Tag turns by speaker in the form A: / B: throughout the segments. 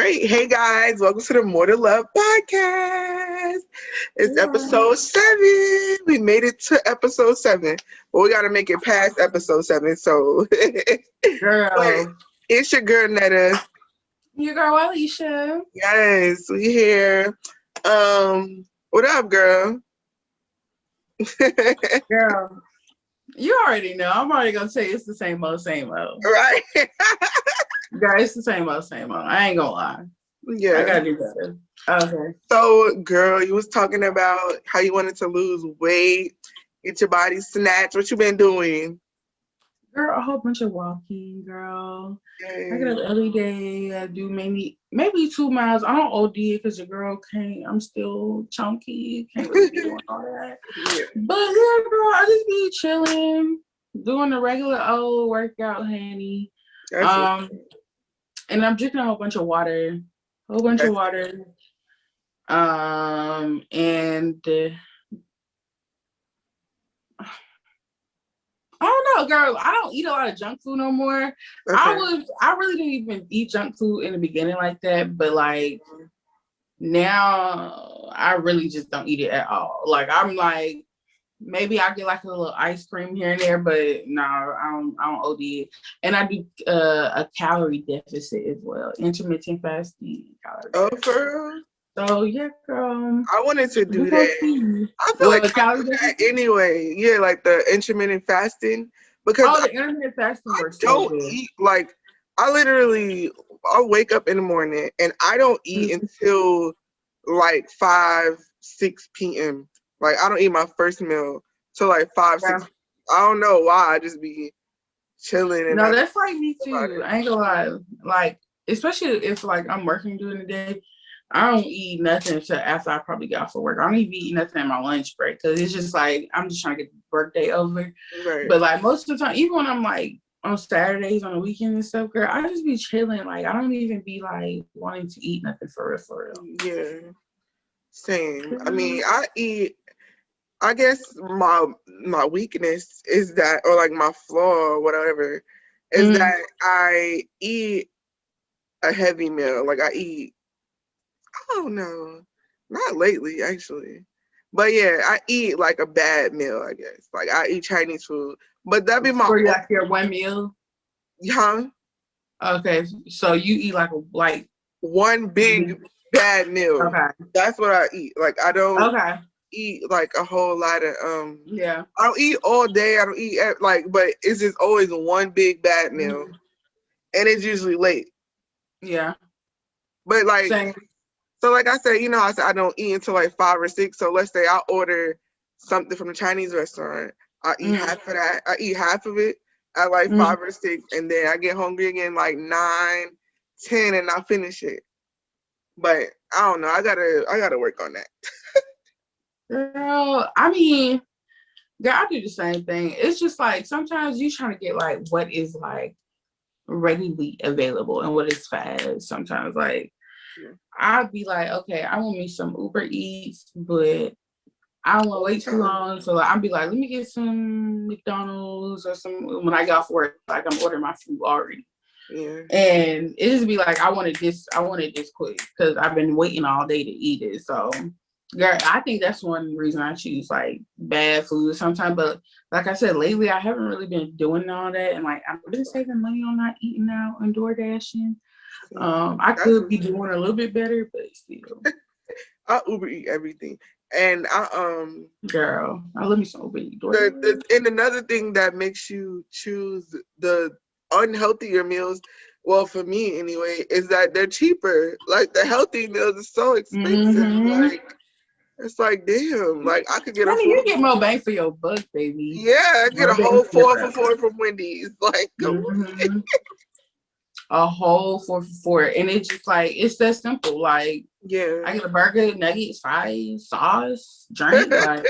A: right. Hey guys, welcome to the More to Love podcast. It's episode 7. We made it to episode 7, but we got to make it past episode 7. So,
B: Girl.
A: It's your girl Netta.
B: Your girl Wyleisha.
A: Yes, we here. What up, girl?
B: Girl, you already know. I'm already gonna say it's the same old,
A: right?
B: Girl, it's the same old. I ain't gonna lie.
A: Yeah,
B: I gotta do better. Okay.
A: So, girl, you was talking about how you wanted to lose weight, get your body snatched. What you been doing?
B: Girl, a whole bunch of walking, girl.
A: Yay.
B: I get up every day. I do maybe 2 miles. I don't OD because your girl can't. I'm still chunky. Can't really be doing all that.
A: Yeah.
B: But yeah, girl, I just be chilling, doing the regular old workout, honey. And I'm drinking a whole bunch of water. And I don't know, girl. I don't eat a lot of junk food no more. Okay. I really didn't even eat junk food in the beginning like that, but like now I really just don't eat it at all. Like I'm like, maybe I get like a little ice cream here and there, but no, I don't OD it. And I do a calorie deficit as well, intermittent fasting.
A: For real?
B: So yeah, girl.
A: I wanted to do that. I feel like I do that anyway. Yeah, like the intermittent fasting. Because
B: the intermittent fasting works.
A: Don't eat like I'll wake up in the morning and I don't eat until like 5, 6 p.m. Like I don't eat my first meal till like 5, 6. I don't know why. I just be chilling. And
B: no, that's like me too. I ain't gonna lie. Like especially if like I'm working during the day. I don't eat nothing until after I probably get off of work. I don't even eat nothing at my lunch break because it's just like I'm just trying to get the workday over. Right. But like most of the time, even when I'm like on Saturdays, on the weekends and stuff, girl, I just be chilling. Like I don't even be like wanting to eat nothing for real.
A: Yeah, same. I mean, I guess my weakness is that, or like my flaw or whatever, is that I eat a heavy meal. Like I don't know. Not lately, actually. But yeah, I eat like a bad meal, I guess. Like I eat Chinese food. But that'd be
B: like your one meal?
A: Huh?
B: Okay. So you eat like
A: one big bad meal.
B: Okay.
A: That's what I eat. Like I don't eat like a whole lot of I don't eat all day. I don't eat but it's just always one big bad meal. And it's usually late.
B: Yeah.
A: But like
B: same.
A: So like I said, I said I don't eat until like 5 or 6. So let's say I order something from the Chinese restaurant. I eat half of that. I eat half of it at like 5 or 6. And then I get hungry again like 9, 10 and I finish it. But I don't know. I gotta work on that.
B: Girl, I mean, girl, I do the same thing. It's just like sometimes you trying to get like what is like readily available and what is fast. Sometimes like I'd be like, okay, I want me some Uber Eats, but I don't want to wait too long. So like, I'd be like, let me get some McDonald's or some, when I get off work, like I'm ordering my food already. Yeah. And it just be like, I wanted this quick because I've been waiting all day to eat it. So girl, I think that's one reason I choose like bad food sometimes. But like I said, lately I haven't really been doing all that. And like I've been saving money on not eating out and door dashing. I could be doing a little bit better, but still.
A: I Uber eat everything. And
B: girl, I love me some Uber Eat.
A: And another thing that makes you choose the unhealthier meals, well, for me anyway, is that they're cheaper. Like the healthy meals are so expensive. Like it's like damn. Like I could get
B: you get more bang for your buck, baby.
A: Yeah, I get a whole 4 for $4 from Wendy's. Like
B: a whole 4 for $4, and it's just like it's that simple. Like I get a burger, nuggets, fries, sauce, drink, like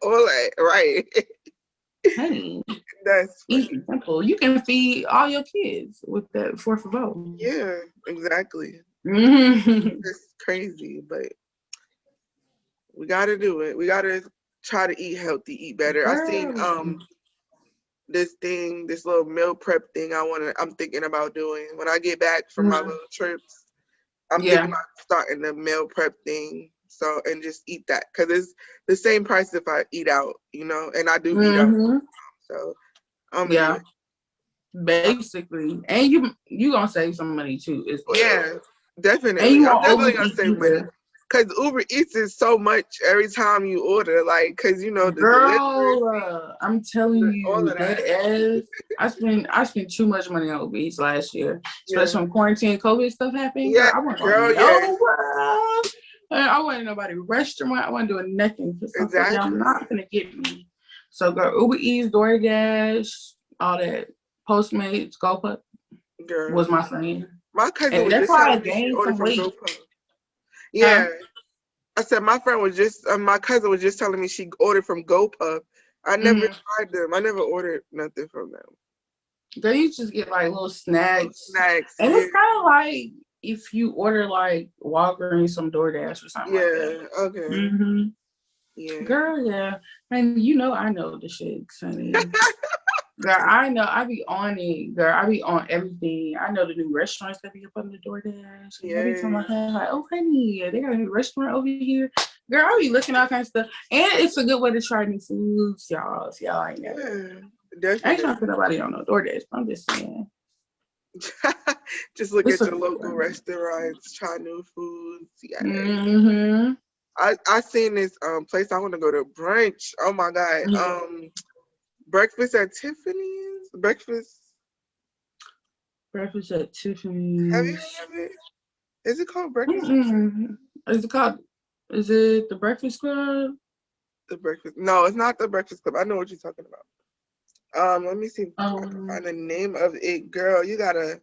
A: all that, right?
B: Hey,
A: that's
B: easy, simple. You can feed all your kids with that 4 for $4.
A: Yeah, exactly. It's crazy, but we gotta do it. We gotta try to eat healthy, eat better. Girl. I seen this little meal prep thing I'm thinking about doing when I get back from my little trips. I'm
B: Yeah.
A: thinking about starting the meal prep thing. So, and just eat that. Because it's the same price if I eat out, you know? And I do eat out. So, I'm going to do it.
B: Basically. And you going to save some money, too, as well.
A: Yeah, definitely.
B: And you
A: I'm
B: won't
A: definitely going to
B: overeat
A: save money.
B: either.
A: Because Uber Eats is so much every time you order. Like, because, you know, the
B: Girl, I'm telling
A: all
B: you,
A: of that.
B: I spent too much money on Uber Eats last year, especially
A: Yeah.
B: when quarantine COVID stuff happened.
A: Yeah,
B: Girl, I wasn't
A: girl,
B: going
A: yeah.
B: nowhere. I wasn't nobody restaurant. I wasn't doing nothing because
A: Exactly.
B: I'm not gonna get me. So girl, Uber Eats, DoorDash, all that, Postmates, GoPuff was my friend.
A: My cousin
B: And
A: was
B: that's
A: just
B: why I
A: telling me she
B: gained
A: ordered
B: some
A: from
B: weight.
A: GoPuff. Yeah. I said my friend was just, my cousin was just telling me she ordered from GoPuff. I never tried them. I never ordered nothing from them.
B: Girl, you just get like little snacks. And
A: yeah.
B: it's kind of like if you order like Walgreens, some DoorDash or something like that.
A: Yeah, okay.
B: Yeah. Girl, yeah. And you know I know the shit, honey. Girl, I know. I be on it. Girl, I be on everything. I know the new restaurants that be up on the DoorDash. Yeah. Every time I have like, oh, honey, they got a new restaurant over here. Girl, I be looking at all kinds of stuff. And it's a good way to try new foods, y'all. If y'all ain't never.
A: Yeah, definitely.
B: I ain't trying to put nobody on no DoorDash, but I'm just saying.
A: Just look at your local restaurants, try new foods. Yeah. I seen this place I want to go to brunch. Oh my God. Breakfast at Tiffany's. Breakfast
B: at Tiffany's.
A: Have you heard of it? Is it called Breakfast?
B: Is it the Breakfast Club?
A: The Breakfast. No, it's not the Breakfast Club. I know what you're talking about. Let me see if I can find the name of it. Girl, you gotta.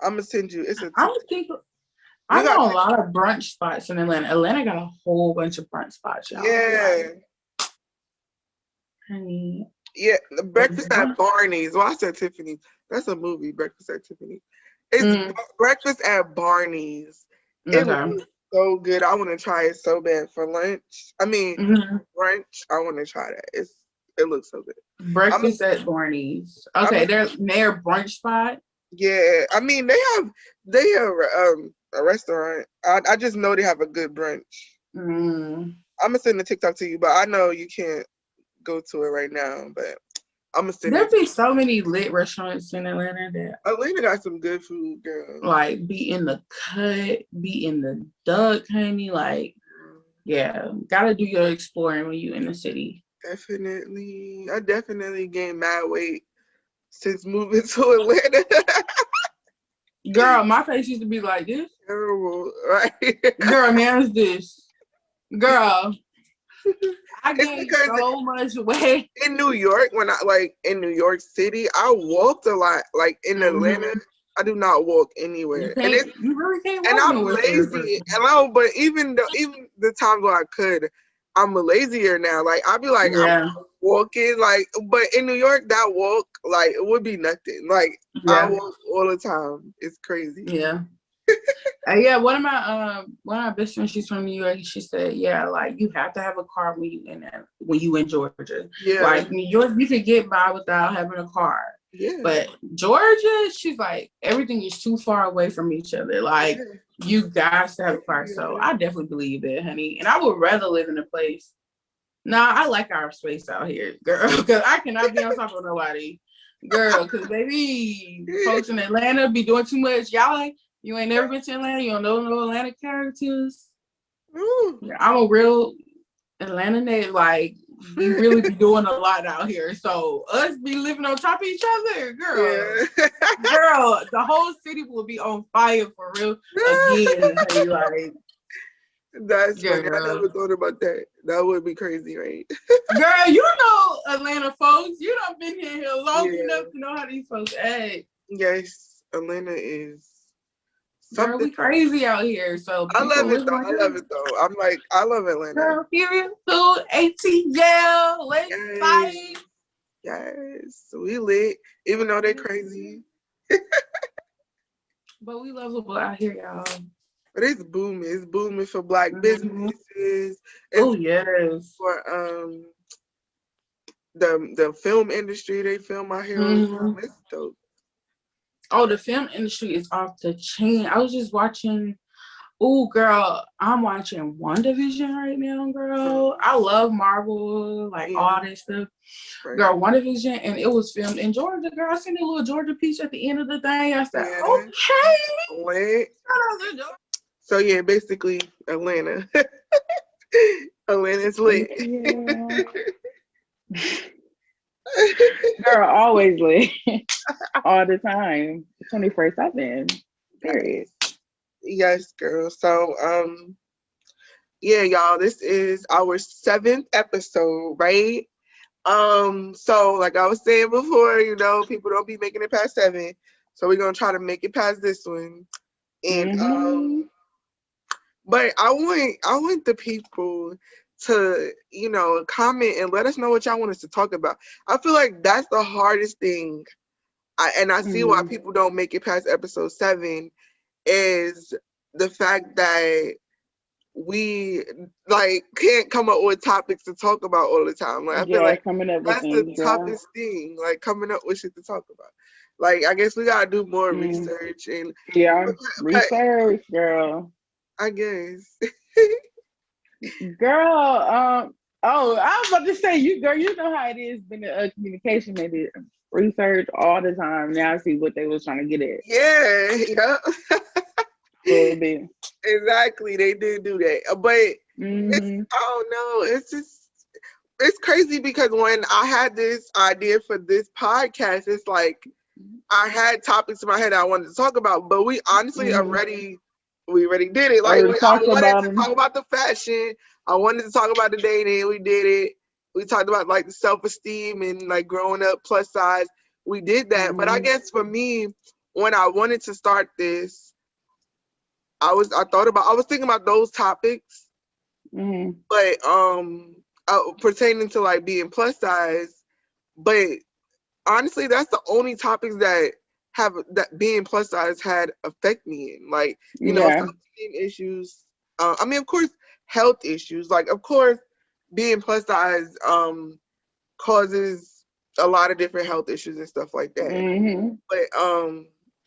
A: I'm gonna send you. It's a.
B: I know a lot of brunch spots in Atlanta. Atlanta got a whole bunch of brunch spots, y'all.
A: Yeah.
B: Honey.
A: Yeah, the Breakfast at Barney's. Well, I said Tiffany's. That's a movie, Breakfast at Tiffany's. It's Breakfast at Barney's. It looks so good. I want to try it so bad for lunch. I mean, brunch. I want to try that. It looks so good.
B: Breakfast at Barney's. Okay, they're brunch spot.
A: Yeah, I mean they have a restaurant. I just know they have a good brunch. I'm gonna send the TikTok to you, but I know you can't go to it right now. But I'm gonna send
B: There'd be so many lit restaurants in Atlanta that
A: Atlanta got some good food, girl.
B: Like be in the cut, be in the duck, honey. Like, yeah, gotta do your exploring when you in the city.
A: Definitely, I definitely gained mad weight since moving to Atlanta.
B: Girl, my face used to be like this.
A: Terrible, right?
B: Girl, now it's this. Girl, I gained so much weight.
A: In New York, in New York City, I walked a lot. Like in Atlanta, I do not walk anywhere.
B: You really can't walk.
A: And I'm lazy. But even the times where I could, I'm lazier now. Like I'll be like, I'm walking, like, but in New York, that walk, like, it would be nothing. Like I walk all the time. It's crazy.
B: Yeah. Yeah, one of my best friends, she's from New York. She said, yeah, like you have to have a car when you in Georgia. Yeah. Like New York, you can get by without having a car. Yeah. But Georgia, she's like, everything is too far away from each other. Like you guys have a car. So I definitely believe it, honey. And I would rather live in a place. Nah, I like our space out here, girl, because I cannot be on top of nobody. Girl, because baby, folks in Atlanta be doing too much. You ain't never been to Atlanta. You don't know no Atlanta characters. I'm a real Atlanta native. Like, you really be doing a lot out here. So, us be living on top of each other, girl. Yeah. Girl, the whole city will be on fire for real again. Hey, like,
A: that's funny. I never thought about that. That would be crazy, right?
B: Girl, you know Atlanta folks. You done been here long enough to know how these folks act.
A: Yes, Atlanta is.
B: Girl, we crazy out here. So
A: I love it though. I'm like, I love Atlanta.
B: Girl, period. Food, ATL, let's fight.
A: Yes, we lit, even though they're crazy.
B: But we lovable out here, y'all.
A: But it's booming. It's booming for Black businesses.
B: Oh yes.
A: For the film industry, they film out here. It's dope.
B: Oh, the film industry is off the chain. I was just watching Oh, girl, I'm watching WandaVision right now, girl. I love Marvel, like all that stuff. Right. Girl, WandaVision, and it was filmed in Georgia. Girl, I seen a little Georgia peach at the end of the thing. I said, okay.
A: Lit. So yeah, basically Atlanta. Atlanta's lit.
B: Yeah. Girl, always lit. All the time. 24/7. Period.
A: Yes, girl. So yeah, y'all, this is our 7th episode, right? So like I was saying before, you know, people don't be making it past 7. So we're gonna try to make it past this one. And but I want the people to, you know, comment and let us know what y'all want us to talk about. I feel like that's the hardest thing. I see why people don't make it past episode 7 is the fact that we like can't come up with topics to talk about all the time. Like I feel like that's the toughest thing, like coming up with shit to talk about. Like I guess we gotta do more research and
B: research, girl.
A: I guess.
B: Girl, oh, I was about to say you know how it is being a communication major. Research all the time. Now I see what they was trying to get at.
A: Yeah. A little bit. Exactly, they did do that. But it's, I don't know, it's crazy because when I had this idea for this podcast, it's like I had topics in my head I wanted to talk about, but we honestly already did it. Like I wanted to talk about the fashion. I wanted to talk about the dating. We did it. We talked about like the self-esteem and like growing up plus size. We did that. But I guess for me, when I wanted to start this, I was thinking about those topics, but pertaining to like being plus size. But honestly, that's the only topics that being plus size had affect me in. Like, you know, self-esteem issues. I mean, of course, health issues. Like, of course, being plus size causes a lot of different health issues and stuff like that. But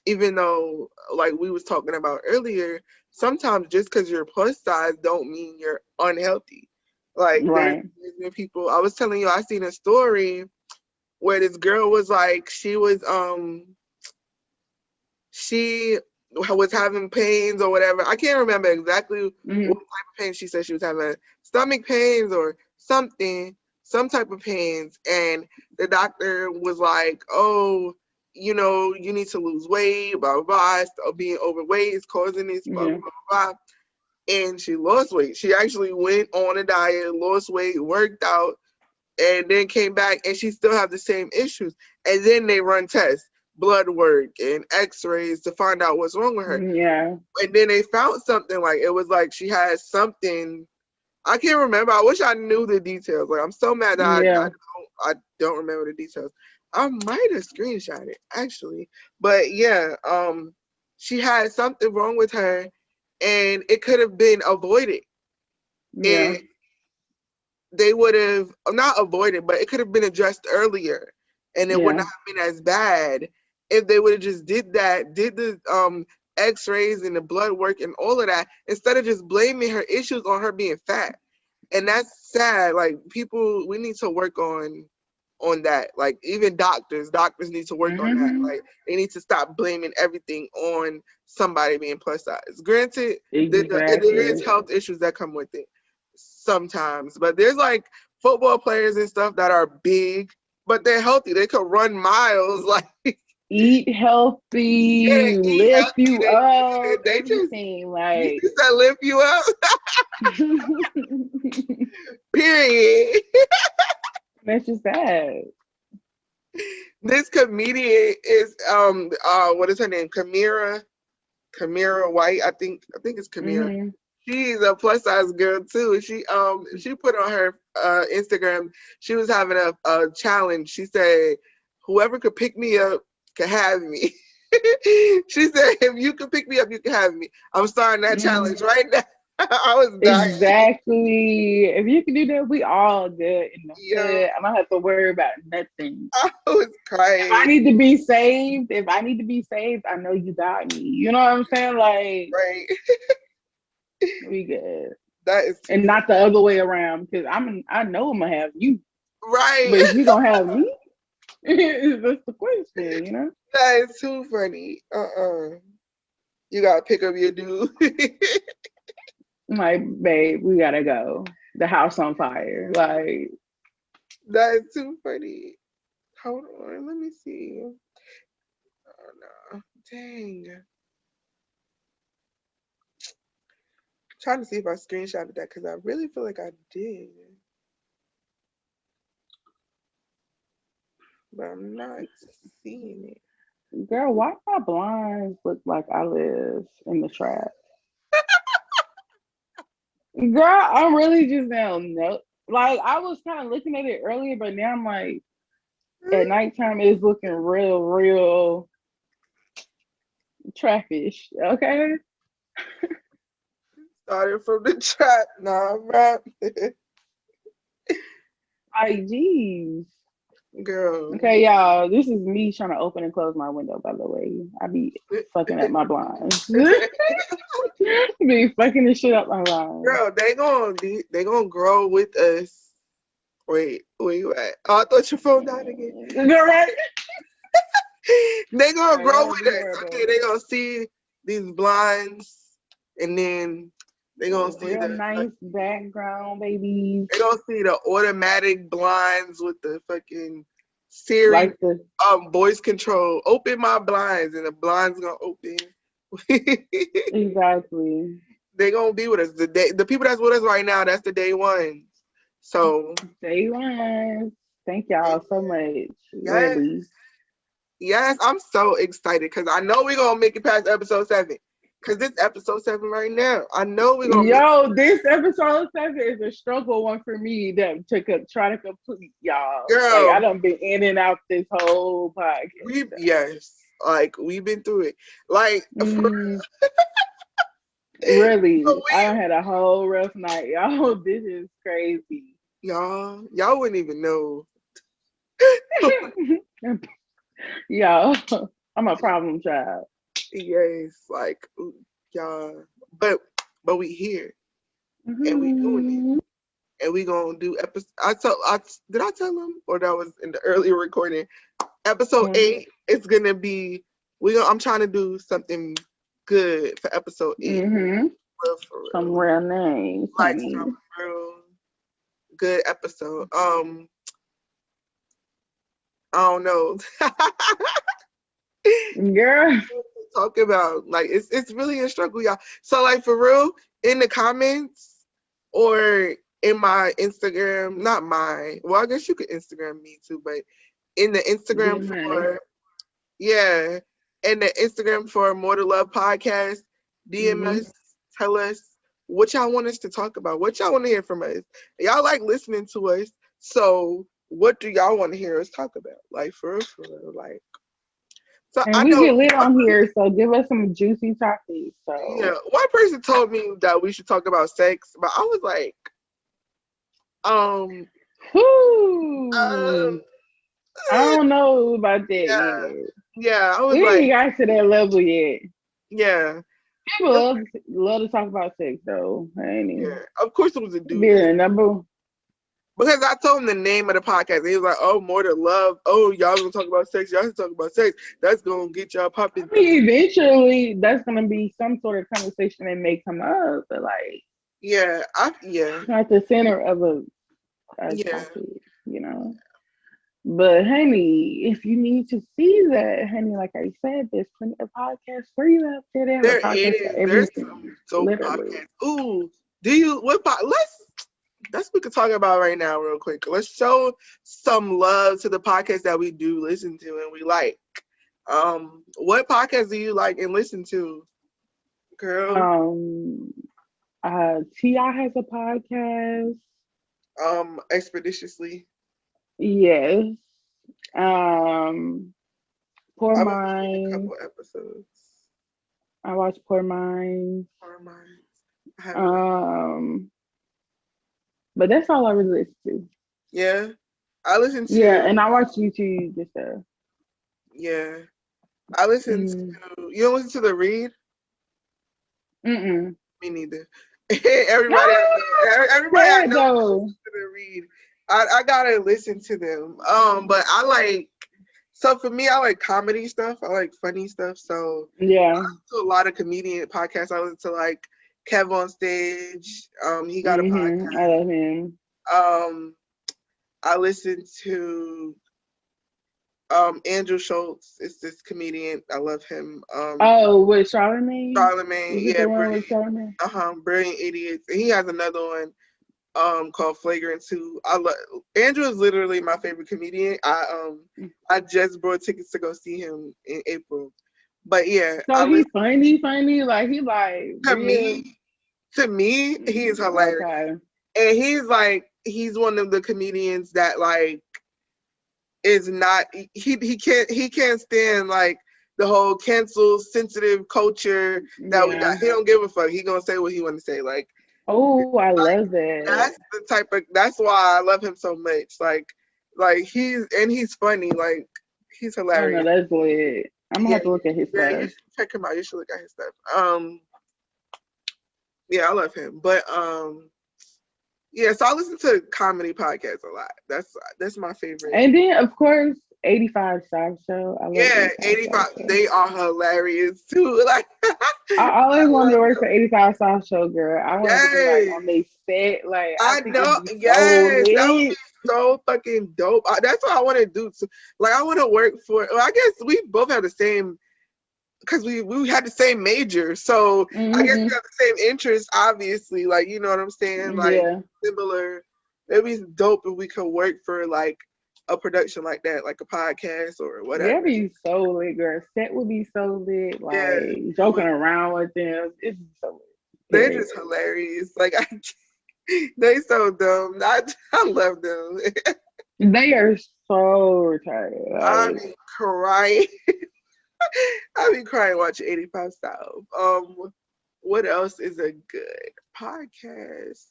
A: even though, like we was talking about earlier, sometimes just because you're plus size don't mean you're unhealthy. Like, there's been people, I was telling you, I seen a story where this girl was like, she was having pains or whatever. I can't remember exactly what type of pain she said she was having. Stomach pains or something, some type of pains. And the doctor was like, oh, you know, you need to lose weight, blah, blah, blah. Being overweight is causing this, blah, blah, blah. And she lost weight. She actually went on a diet, lost weight, worked out, and then came back, and she still have the same issues. And then they run tests, blood work, and x-rays to find out what's wrong with her. Yeah. And then they found something, like, it was like she had something, I can't remember. I wish I knew the details. Like, I'm so mad that I don't remember the details. I might have screenshot it, actually. But yeah, she had something wrong with her, and it could have been avoided. Yeah. And they would have not avoided, but it could have been addressed earlier, and it would not have been as bad if they would have just did the x-rays and the blood work and all of that, instead of just blaming her issues on her being fat. And that's sad. Like, people, we need to work on that. Like, even doctors need to work on that. Like, they need to stop blaming everything on somebody being plus size. Granted, there is health issues that come with it sometimes, but there's like football players and stuff that are big, but they're healthy. They could run miles. Like,
B: eat healthy, lift you up. They everything like
A: that lift you up. Period.
B: That's just sad.
A: This comedian is what is her name? Kamira White. I think it's Kamira. She's a plus size girl too. She put on her Instagram, she was having a challenge. She said, whoever could pick me up can have me. She said, if you can pick me up, you can have me. I'm starting that challenge right now. I was dying.
B: Exactly. If you can do that, we all good in the hood. I don't have to worry about nothing.
A: I was crying.
B: If I need to be saved, I know you got me. You know what I'm saying? Like,
A: right.
B: We good.
A: That is too
B: And not the other way around, because I know I'm gonna have you.
A: right.
B: But is you gonna have me? That's the question, you know?
A: That is too funny. You gotta pick up your dude.
B: I'm like, babe, we gotta go. The house on fire. Like,
A: That is too funny. Hold on, let me see. Oh no. Dang. Trying to see if I screenshotted that because I really feel like I did. But I'm not seeing it.
B: girl, why my blinds look like I live in the trap? Girl, I'm really just now no. Like I was kind of looking at it earlier, but now I'm like at nighttime it's looking real trappish. Okay.
A: Started from the trap. Nah, rap.
B: Like, geez.
A: Girl.
B: Okay, y'all. This is me trying to open and close my window, by the way. I be fucking up my blinds. Be fucking the shit up my blinds.
A: Girl, they gonna grow with us. Wait, where you at? Oh, I thought your phone died again.
B: You're right.
A: They gonna grow with us.
B: Horrible.
A: Okay, they gonna see these blinds, and then they gonna see
B: Real nice background, babies.
A: They gonna see the automatic blinds with the fucking Siri,
B: Like the
A: voice control. Open my blinds, and the blinds gonna open.
B: exactly.
A: They gonna be with us. The people that's with us right now, that's the day ones. So
B: Day one. Thank y'all so much.
A: yes,
B: Really.
A: yes, I'm so excited because I know we're gonna make it past episode 7. Cause this episode 7 right now. I know we're gonna
B: Yo, this episode 7 is a struggle one for me that to try to complete, y'all.
A: girl.
B: Like I done been in and out this whole podcast.
A: Yes, like we've been through it. Like
B: really, I done had a whole rough night, y'all. This is crazy.
A: y'all wouldn't even know.
B: Y'all, I'm a problem child.
A: Yes, like y'all, but we here and we doing it, and we gonna do episode. Did I tell them, or that was in the earlier recording? Episode 8 is gonna be. I'm trying to do something good for episode 8. For real.
B: Some real names,
A: like some real good episode. I don't know.
B: Girl.
A: Talk about like it's really a struggle, y'all. So like for real, in the comments or in my Instagram, not mine. Well, I guess you could Instagram me too, but in the Instagram in the Instagram for More to Love podcast, DM us, tell us what y'all want us to talk about, what y'all want to hear from us. Y'all like listening to us, so what do y'all want to hear us talk about? Like for real, like. So
B: and
A: I
B: we
A: know
B: get lit on here, so give us some juicy topics. So
A: yeah, one person told me that we should talk about sex, but I was like, I
B: don't know about that yet.
A: Yeah, I was
B: we
A: like,
B: ain't got to that level yet.
A: Yeah.
B: People love to talk about sex though.
A: Yeah, of course it was a dude.
B: Yeah, number.
A: Because I told him the name of the podcast. He was like, oh, More to Love. Oh, y'all gonna talk about sex. Y'all should talk about sex. That's gonna get y'all popping.
B: I mean, eventually that's gonna be some sort of conversation that may come up, but like not the center of a topic, you know. But honey, if you need to see that, honey, like I said, there's plenty of podcasts for you out there. They have a podcast for everything. Literally.
A: Ooh, that's what we could talk about right now real quick. Let's show some love to the podcast that we do listen to and we like. What podcast do you like and listen to, girl?
B: T.I. has a podcast.
A: Expeditiously.
B: Yes. Poor
A: I've
B: Minds.
A: watched a couple episodes.
B: I watched Poor Minds. But that's all I really listen to.
A: Yeah. I listen to
B: and I watch YouTube and stuff.
A: Yeah. I listen to you don't listen to The Read?
B: Me
A: neither. everybody has
B: though.
A: to read. I gotta listen to them. But I like. So for me, I like comedy stuff. I like funny stuff. So
B: yeah,
A: I listen to a lot of comedian podcasts. I listen to like Kev on Stage. He got a podcast.
B: I love him.
A: I listen to Andrew Schultz. It's this comedian. I love him.
B: With Charlamagne?
A: Charlamagne,
B: Is it the one with Charlamagne?
A: Brilliant Idiots. And he has another one called Flagrant 2. Andrew is literally my favorite comedian. I just bought tickets to go see him in April. But yeah.
B: So he's funny, like he like
A: to me, he is hilarious.
B: Okay.
A: And he's one of the comedians that like is not he can't stand like the whole cancel sensitive culture that we got. He don't give a fuck. He gonna say what he want to say. Like,
B: oh, I love that.
A: That's the type of. That's why I love him so much. Like he's funny. Like he's hilarious.
B: Oh, no, that's lit. I'm gonna have to look at his stuff.
A: You should check him out. You should look at his stuff. Yeah, I love him. But yeah. So I listen to comedy podcasts a lot. That's my favorite.
B: And then of course, 85 South Show. I love
A: 85. They are hilarious too. Like
B: I always wanted to work for 85 South Show, girl. I want to be like on they set. Like
A: I know. Yes, that would be so fucking dope. That's what I want to do. So, like I want to work for. Well, I guess we both have the same. Because we had the same major, so I guess we got the same interests, obviously. Like, you know what I'm saying? Like, similar. It'd be dope if we could work for, like, a production like that, like a podcast or whatever.
B: That'd be so lit, girl. Set would be so lit. Like, joking around with them. It's so lit.
A: They're just hilarious. Like, they so dumb. I love them.
B: They are so retarded. Like,
A: I be crying. I be crying watching 85 South. What else is a good podcast?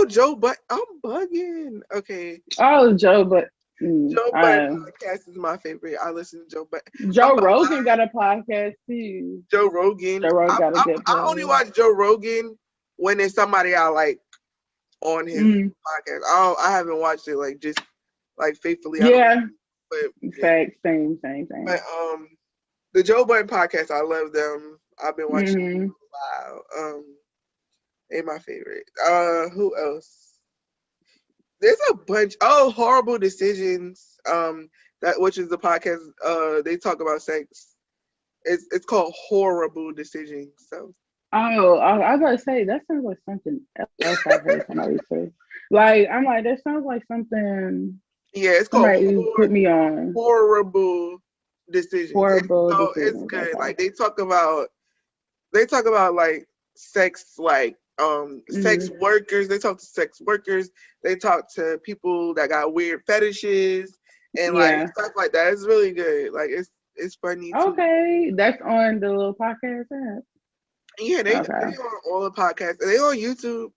A: Joe Budden. I'm bugging. Okay.
B: Oh, Joe Budden.
A: Joe Budden podcast is my favorite. I listen to Joe Budden.
B: Joe Rogan got a podcast too.
A: Joe Rogan.
B: Joe Rogan got a good podcast.
A: I only watch Joe Rogan when there's somebody I like on his podcast. I haven't watched it like just like faithfully.
B: Yeah.
A: But
B: fact, same.
A: But the Joe Budden podcast, I love them. I've been watching them for a while. They're my favorite. Who else? There's a bunch. Oh, Horrible Decisions. Which is the podcast. They talk about sex. It's called Horrible Decisions. So.
B: Oh, I was about to say that sounds like something else I heard somebody say. Like I'm like that sounds like something.
A: Yeah, it's called
B: put me on
A: Horrible Decisions.
B: Decisions.
A: It's good. Like they talk about like sex, like sex workers. They talk to sex workers. They talk to people that got weird fetishes and like stuff like that. It's really good. Like it's funny.
B: Okay, that's on the little podcast app.
A: Yeah, they on all the podcasts. They on YouTube.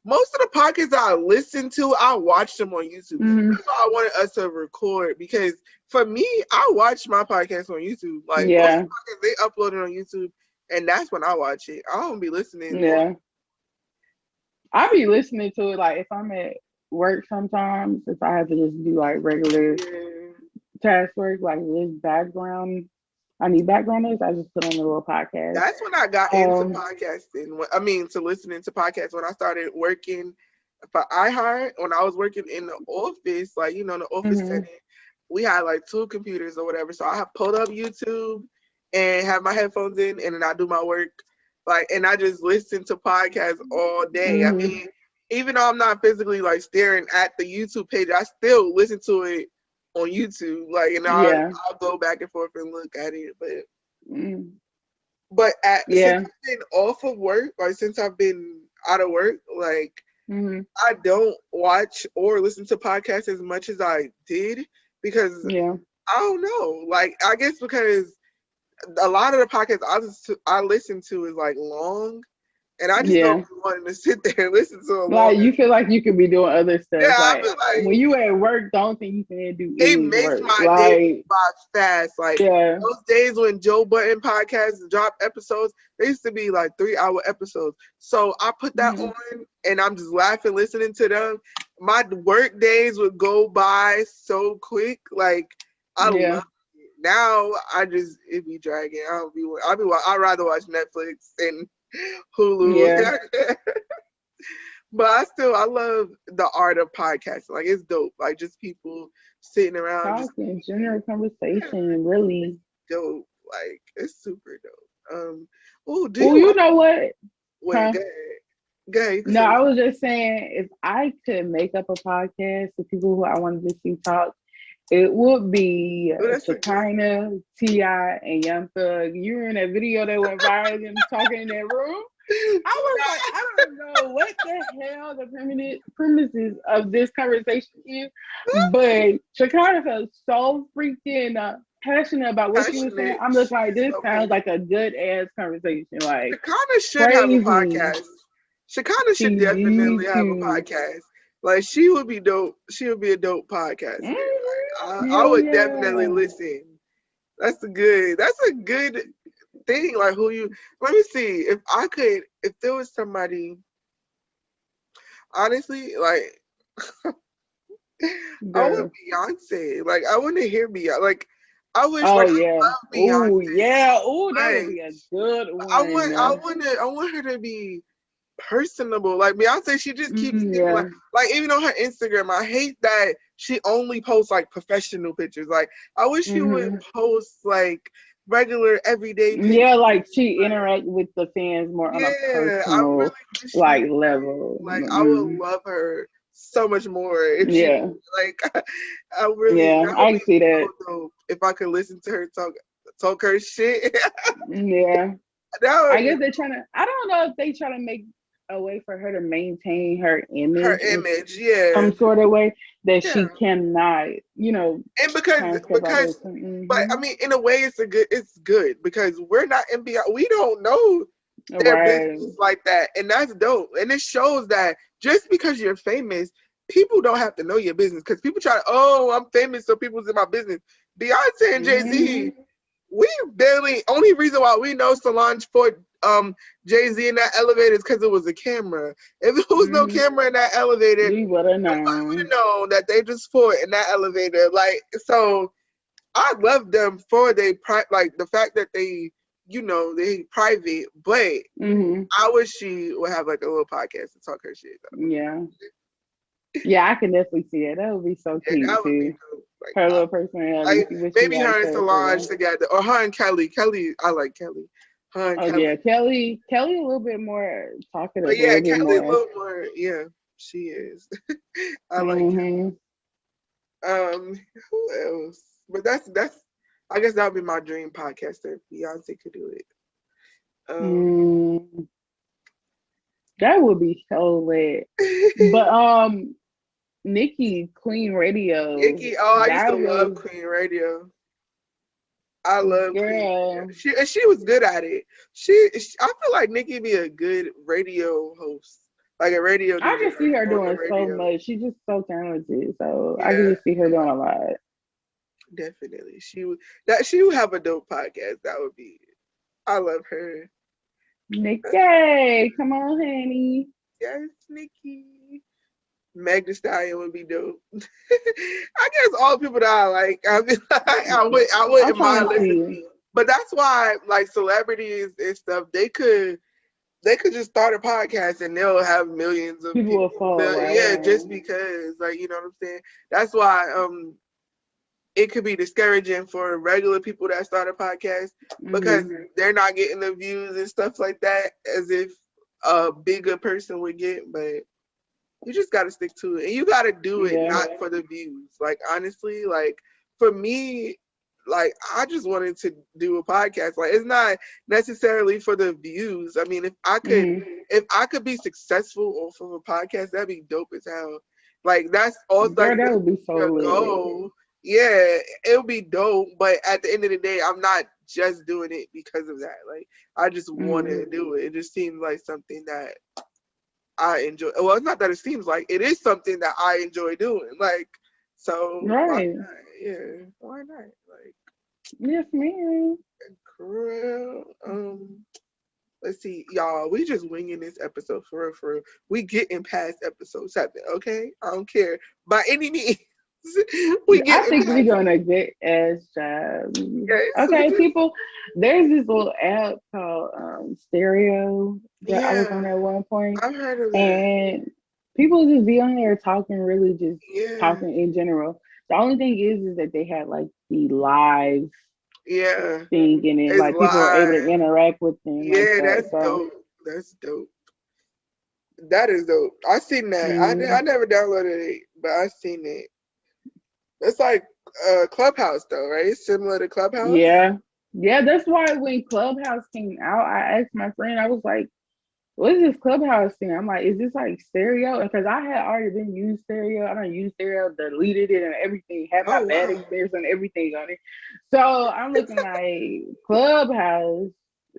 A: Most of the podcasts that I listen to, I watch them on YouTube. That's why I wanted us to record because for me, I watch my podcast on YouTube. Like most podcasts, they upload it on YouTube, and that's when I watch it. I don't be listening.
B: Yeah, I be listening to it like if I'm at work sometimes. If I have to just do like regular task work, like this background. I need background noise. I just put on a little podcast.
A: That's when I got into podcasting. To listening to podcasts when I started working for iHeart. When I was working in the office, like the office setting, we had like 2 computers or whatever. So I have pulled up YouTube and have my headphones in, and then I do my work. And I just listen to podcasts all day. I mean, even though I'm not physically like staring at the YouTube page, I still listen to it on YouTube, I'll go back and forth and look at it, but since I've been off of work, like since I've been out of work, like I don't watch or listen to podcasts as much as I did because I don't know, like I guess because a lot of the podcasts I listen to is like long, And I just don't be wanting to sit there and listen to a long.
B: Like you feel like you could be doing other stuff.
A: Yeah, I
B: like
A: feel like
B: when you at work, the only thing you can do
A: it
B: is
A: makes
B: work.
A: my
B: Like,
A: day go by fast. Like those days when Joe Budden podcasts drop episodes, they used to be like 3-hour episodes. So I put that on and I'm just laughing, listening to them. My work days would go by so quick. Like I love it. Now it be dragging. I'd rather watch Netflix and Hulu.
B: Yeah.
A: But I love the art of podcasting. Like it's dope. Like just people sitting around,
B: talking, general conversation, really
A: dope. Like it's super dope.
B: you know what?
A: Wait, go ahead.
B: No, I was just saying, if I could make up a podcast with people who I wanted to see talk, it would be Shekinah, T.I., and Young Thug. You were in that video that went viral, them talking in that room. I was like, I don't know what the hell the premises of this conversation is, but Shekinah felt so freaking passionate about what she was saying. I'm just like, this sounds like a good ass conversation. Like
A: Shekinah should have a podcast. Shekinah should definitely have a podcast. Like she would be dope. She would be a dope podcaster. Like, I would definitely listen. That's a good thing. Like let me see if there was somebody, honestly, like I want Beyonce. Like I want to hear Beyonce. Like I wish I love Beyonce.
B: Oh yeah. Oh, that would be a good one.
A: I want her to be personable. Like Beyonce, she just keeps like even on her Instagram, I hate that she only posts like professional pictures. Like I wish she would post like regular everyday pictures.
B: Yeah, like she interact with the fans more on a personal level.
A: Like I would love her so much more if she like I really
B: I can see that.
A: So if I could listen to her talk her shit.
B: I guess they're trying to, I don't know if they try to make a way for her to maintain her image. Some sort of way that she cannot,
A: and because but I mean in a way it's good because we're not NBA. We don't know their business like that, and that's dope. And it shows that just because you're famous, people don't have to know your business. Because people try to, I'm famous, so people's in my business. Beyonce and Jay-Z, we barely, only reason why we know Solange fought Jay-Z in that elevator is because it was a camera. If there was no camera in that elevator, we would have known that they just fought in that elevator. Like, so I love them for the fact that they private, but I wish she would have like a little podcast to talk her shit.
B: Yeah, I can definitely see it. That would be so cute too. Like, her little personality.
A: Like, maybe her and Solange together, or her and Kelly. I like Kelly.
B: Kelly a little bit more talkative.
A: But yeah, Kelly a little more. Yeah, she is. I like Kelly. Who else? But that's. I guess that would be my dream podcaster. Beyonce could do it.
B: That would be so lit. But Nikki, Queen Radio.
A: Nikki, I used to love Queen Radio. I love Queen Radio. She was good at it. I feel like Nikki be a good radio host. Like a radio.
B: I can see her doing so much. She's just so talented. So I can just see her doing a lot.
A: Definitely. She would have a dope podcast. That would be it. I love her.
B: Nikki, come on, honey.
A: Yes, Nikki. Meg Thee Stallion would be dope. I guess all people that I like, I wouldn't mind listening. But that's why, like celebrities and stuff, they could just start a podcast and they'll have millions of people. Yeah, just because, like, you know what I'm saying. That's why it could be discouraging for regular people that start a podcast because they're not getting the views and stuff like that as if a bigger person would get. But you just got to stick to it. And you got to do it not for the views. Like, honestly, like, for me, like, I just wanted to do a podcast. Like, it's not necessarily for the views. I mean, if I could be successful off of a podcast, that'd be dope as hell. Like, that's also
B: that would be so
A: goal. Yeah, it'll be dope. But at the end of the day, I'm not just doing it because of that. Like, I just want to do it. It just seems like something that I enjoy. Well, it's not that it seems like, it is something that I enjoy doing. Like, so why not? Yeah, why not? Like,
B: yes, ma'am.
A: Girl, let's see, y'all. We just winging this episode for real, for real. We getting past episode 7, okay? I don't care by any means.
B: I think we're gonna get as okay, people. There's this little app called Stereo that I was on at one point,
A: I've heard of that.
B: And people just be on there talking, really just talking in general. The only thing is that they had like the live thing in it, it's like people are able to interact with them.
A: Yeah, that's dope. That's dope. That is dope. I seen that. I never downloaded it, but I seen it. It's like Clubhouse though, right? It's similar to Clubhouse.
B: Yeah, that's why when Clubhouse came out, I asked my friend, I was like, what is this Clubhouse thing? I'm like, is this like Stereo? Because I had already been used Stereo. I don't use Stereo, deleted it and everything, had my bad experience and everything on it. So I'm looking like Clubhouse.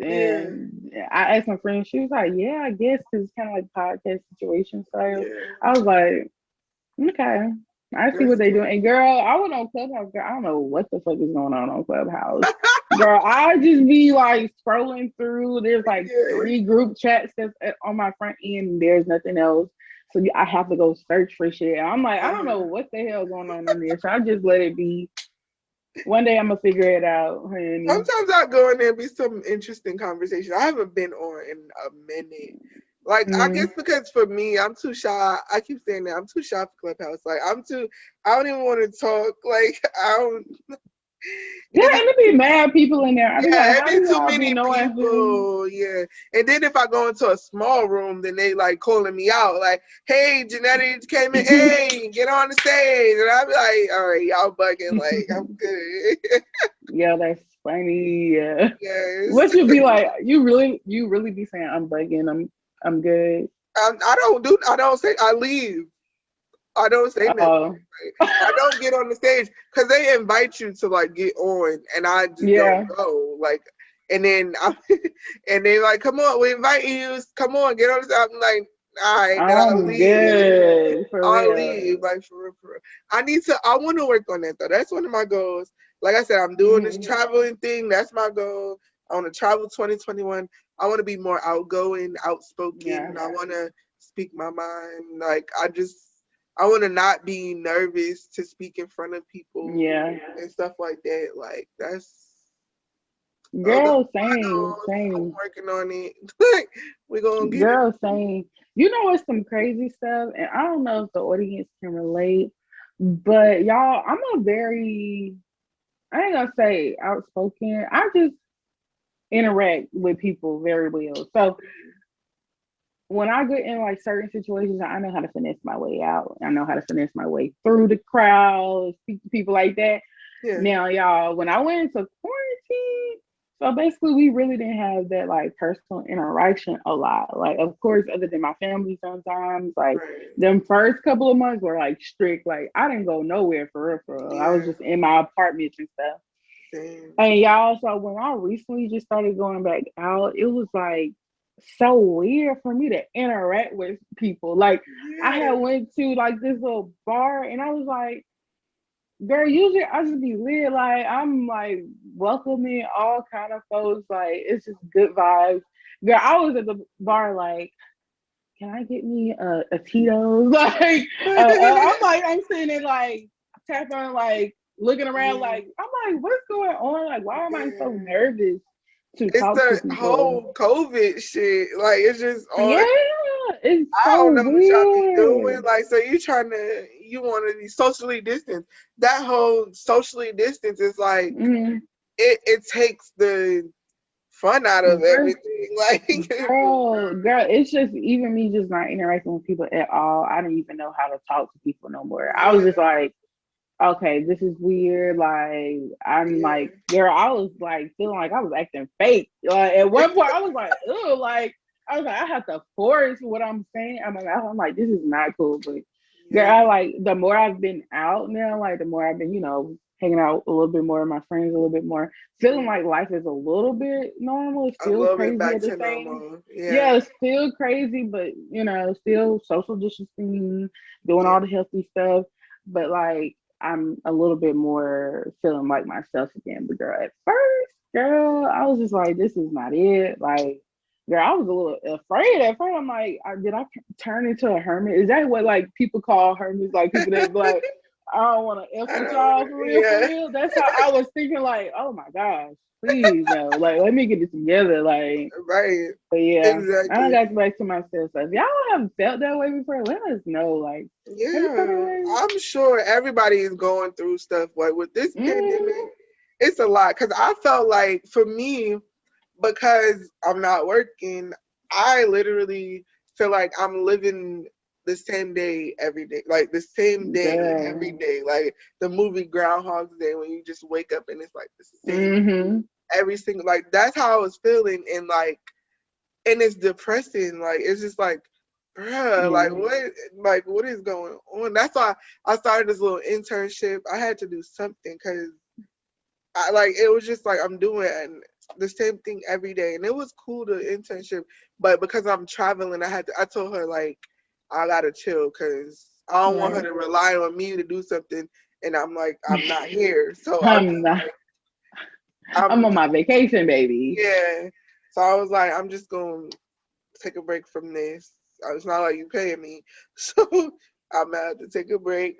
B: And I asked my friend, she was like, yeah, I guess, because it's kind of like podcast situation style. I was like, okay, I see what they doing. And girl, I went on Clubhouse, girl. I don't know what the fuck is going on Clubhouse. Girl, I just be like scrolling through. There's like 3 group chats that's on my front end. There's nothing else. So I have to go search for shit. I'm like, I don't know what the hell going on in there. So I just let it be. One day I'm gonna figure it out. And
A: sometimes I go in there and be some interesting conversation. I haven't been on in a minute. Like, I guess because for me, I'm too shy. I keep saying that I'm too shy for Clubhouse. Like, I don't even want to talk. Like, I don't.
B: Yeah, and it be mad people in there. I be like,
A: it be too many people. Yeah, and then if I go into a small room, then they like calling me out, like, "Hey, Jenettea came in. Hey, get on the stage." And I be like, "All right, y'all bugging. Like, I'm good."
B: Yeah, that's funny. Yeah. Yes. What you be like? You really be saying I'm bugging? I'm good.
A: I don't say. I leave. I don't say nothing. I don't get on the stage because they invite you to like get on, and I just don't go. Like, and then and they like, come on, we invite you. Come on, get on the stage. I'm like, all right, I'll leave.
B: Good,
A: I'll leave. Like, for real. I want to work on that though. That's one of my goals. Like I said, I'm doing this traveling thing. That's my goal. I want to travel 2021. I want to be more outgoing, outspoken. I want to speak my mind. Like, I want to not be nervous to speak in front of people and stuff like that. Like, that's...
B: Girl, same.
A: I'm working on it. We're going to get
B: Girl, same. You know what's some crazy stuff? And I don't know if the audience can relate, but y'all, I ain't going to say outspoken. I just interact with people very well. So when I get in like certain situations, I know how to finesse my way out. I know how to finesse my way through the crowd, speak to people like that. Yeah. Now, y'all, when I went into quarantine, so basically we really didn't have that like personal interaction a lot. Like, of course, other than my family sometimes, like them first couple of months were like strict. Like, I didn't go nowhere for real. Yeah. I was just in my apartments and stuff. And y'all, so when I recently just started going back out, it was like so weird for me to interact with people. Like, I had went to like this little bar and I was like, girl, usually I just be lit. Like, I'm like welcoming all kind of folks. Like, it's just good vibes. Girl, I was at the bar like, can I get me a Tito's? Like, I'm sitting there like tapping, like looking around, like, I'm like, what's going on? Like, why am I so nervous to talk to people?
A: It's the whole COVID shit. Like, it's just all...
B: it's so
A: I don't know
B: weird.
A: what y'all be doing. Like, so you want to be socially distant. That whole socially distance is like, it takes the fun out of everything. Like,
B: girl, it's just even me just not interacting with people at all. I don't even know how to talk to people no more. I was just like, okay, this is weird. Like, I'm like, girl, I was like feeling like I was acting fake. Like, at one point I was like, I was like, I have to force what I'm saying. I'm like, this is not cool. But Girl, I like the more I've been out now, like the more I've been, hanging out a little bit more with my friends, a little bit more, feeling like life is a little bit normal. It's
A: A
B: still
A: little bit
B: crazy
A: back
B: at the
A: to
B: same.
A: normal.
B: Yeah,
A: Yeah.
B: it's still crazy, but still social distancing, doing
A: Yeah.
B: all the healthy stuff. But like I'm a little bit more feeling like myself again. But girl, at first, girl, I was just like, this is not it. Like, girl, I was a little afraid at first. I'm like, did I turn into a hermit? Is that what like people call hermits? Like people that be like, I don't want to F
A: I
B: with
A: don't,
B: y'all for real, for
A: yeah.
B: real. That's how I was thinking, like, oh my gosh, please, no. Like, let me get it together. Like,
A: Right.
B: but yeah, I
A: Exactly.
B: got back to myself. So if y'all haven't felt that way before, let us know. Like, have you felt that
A: Yeah.
B: way?
A: I'm sure everybody is going through stuff like with this pandemic.
B: Mm-hmm.
A: It's a lot because I felt like for me, because I'm not working, I literally feel like I'm living the same day every day, like the same day every
B: Girl.
A: day, like the movie Groundhog's Day when you just wake up and it's like the same
B: Mm-hmm.
A: every single, like that's how I was feeling, and like, and it's depressing, like it's just like, bruh,
B: Yeah.
A: like what is going on? That's why I started this little internship. I had to do something because I like it was just like I'm doing the same thing every day, and it was cool the internship, but because I'm traveling, I told her like I gotta chill because I don't want her
B: Right.
A: to rely on me to do something, and I'm like I'm not here, so I'm
B: I'm
A: just
B: not.
A: like
B: I'm
A: I'm
B: on my vacation, baby.
A: yeah, so I was like I'm just gonna take a break from this. It's not like you paying me, so I'm gonna have to take a break,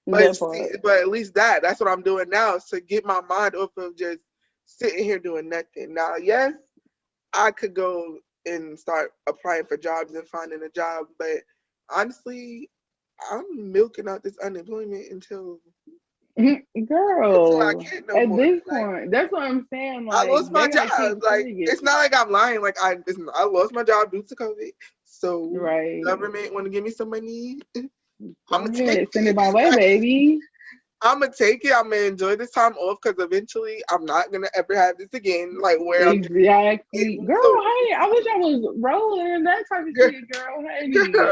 B: That part.
A: but at least that's what I'm doing now is to get my mind off of just sitting here doing nothing. Now, yes, I could go and start applying for jobs and finding a job, but honestly, I'm milking out this unemployment until I
B: Girl,
A: can't no
B: at
A: more.
B: this
A: Like
B: point, that's what I'm saying.
A: I
B: Like,
A: lost my
B: they
A: job.
B: gotta keep
A: Like
B: friggin'.
A: it's not like I'm lying. Like I lost my job due to COVID. So
B: Right.
A: government want to give me some money. I'm
B: Go
A: gonna take
B: ahead. Send it
A: it.
B: my way,
A: Like,
B: baby.
A: I'm gonna take it. I'm gonna enjoy this time off because eventually I'm not gonna ever have this again. Like where I'm just
B: Exactly.
A: getting
B: Girl,
A: so
B: hey, I wish I was rolling in that type of
A: girl,
B: shit, girl. Hey.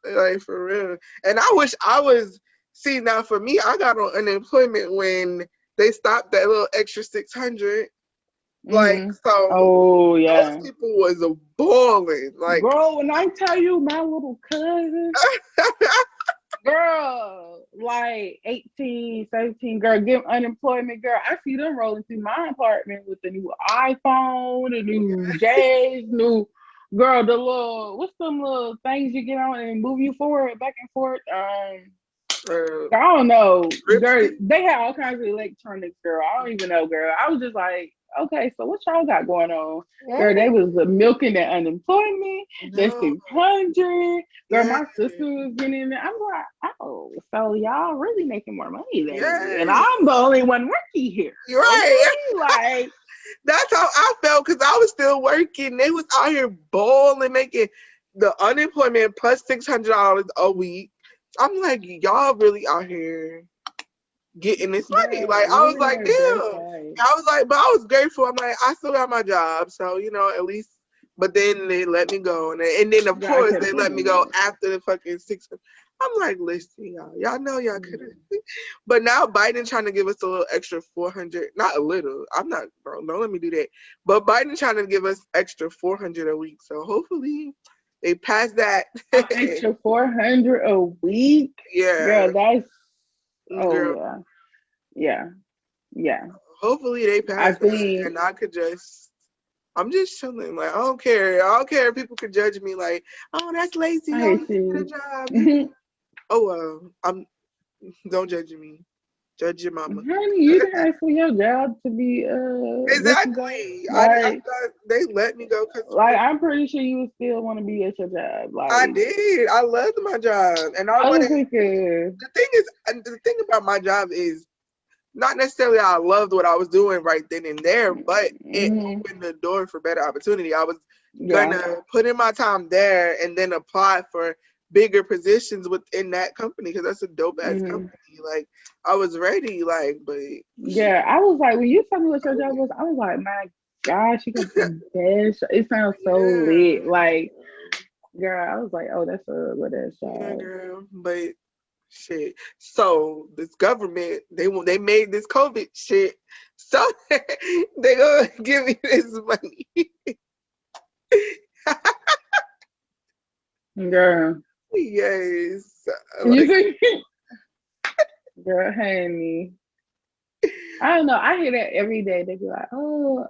A: like for real. And I wish I was. See now for me, I got on unemployment when they stopped that little extra 600. Like
B: Mm-hmm.
A: so,
B: Oh,
A: those
B: yeah.
A: people was a balling. Like
B: Girl, when I tell you my little cousin, girl, like 18, 17, girl, give unemployment, girl. I see them rolling through my apartment with the new iPhone, the new J's, new girl, the little what's them little things you get on and move you forward, back and forth. I don't know, girl.
A: Ripsy.
B: They had all kinds of electronics, girl. I don't even know, girl. I was just like, okay, so what y'all got going on, girl? They was milking the unemployment, the
A: No.
B: 600. Girl,
A: Yeah.
B: my sister was getting in there. I'm like, oh, so y'all really making more money than me, and
A: Yes.
B: I'm the only one working here.
A: You're right.
B: Okay, like,
A: That's how I felt because I was still working. They was out here balling, making the unemployment plus $600 a week. I'm like, y'all really out here getting this money.
B: girl,
A: Like I was
B: living
A: like,
B: their best
A: damn.
B: life.
A: I was like, but I was grateful. I'm like, I still got my job, so at least. But then they let me go, and then of
B: Girl, I
A: course
B: could
A: they
B: have
A: let me go
B: went.
A: after the fucking 600. I'm like, listen, y'all know y'all could have. But now Biden trying to give us a little extra 400, not a little. I'm not, bro. Don't let me do that. But Biden trying to give us extra 400 a week. So hopefully they pass that.
B: An extra 400 a week,
A: Yeah,
B: girl. That's oh
A: girl.
B: yeah, yeah, yeah.
A: Hopefully they
B: I
A: pass that,
B: think
A: and I could just. I'm just chilling. Like I don't care. I don't care if people could judge me. Like, oh, that's lazy.
B: I
A: Oh,
B: hate
A: you get a
B: you.
A: job.
B: Honey,
A: Oh well. Don't judge me. Judge your mama.
B: you didn't ask for your job to be let you go.
A: Exactly. I
B: Like,
A: thought they let me go because
B: I'm pretty sure you would still want to be at your job.
A: I
B: Like,
A: did. I loved my job, and I
B: I was
A: wanted.
B: thinking,
A: The thing is, and the thing about my job is not necessarily I loved what I was doing right then and there, but it
B: mm-hmm,
A: opened the door for better opportunity. I was
B: yeah,
A: gonna put in my time there and then apply for bigger positions within that company because that's a dope ass
B: mm-hmm.
A: company. Like I was ready, like, but
B: Yeah, I was like, when you told me what your job was, I was like, my gosh, you got the best. It sounds so
A: yeah,
B: lit. Like,
C: Girl, I was like, oh, that's a what that
A: Yeah,
C: shot.
A: girl. But shit. So this government, they made this COVID shit. So they gonna give me this money.
C: Girl.
A: Yes.
C: You
A: Like,
C: see? Girl, honey. I don't know. I hear that every day. They be like, oh,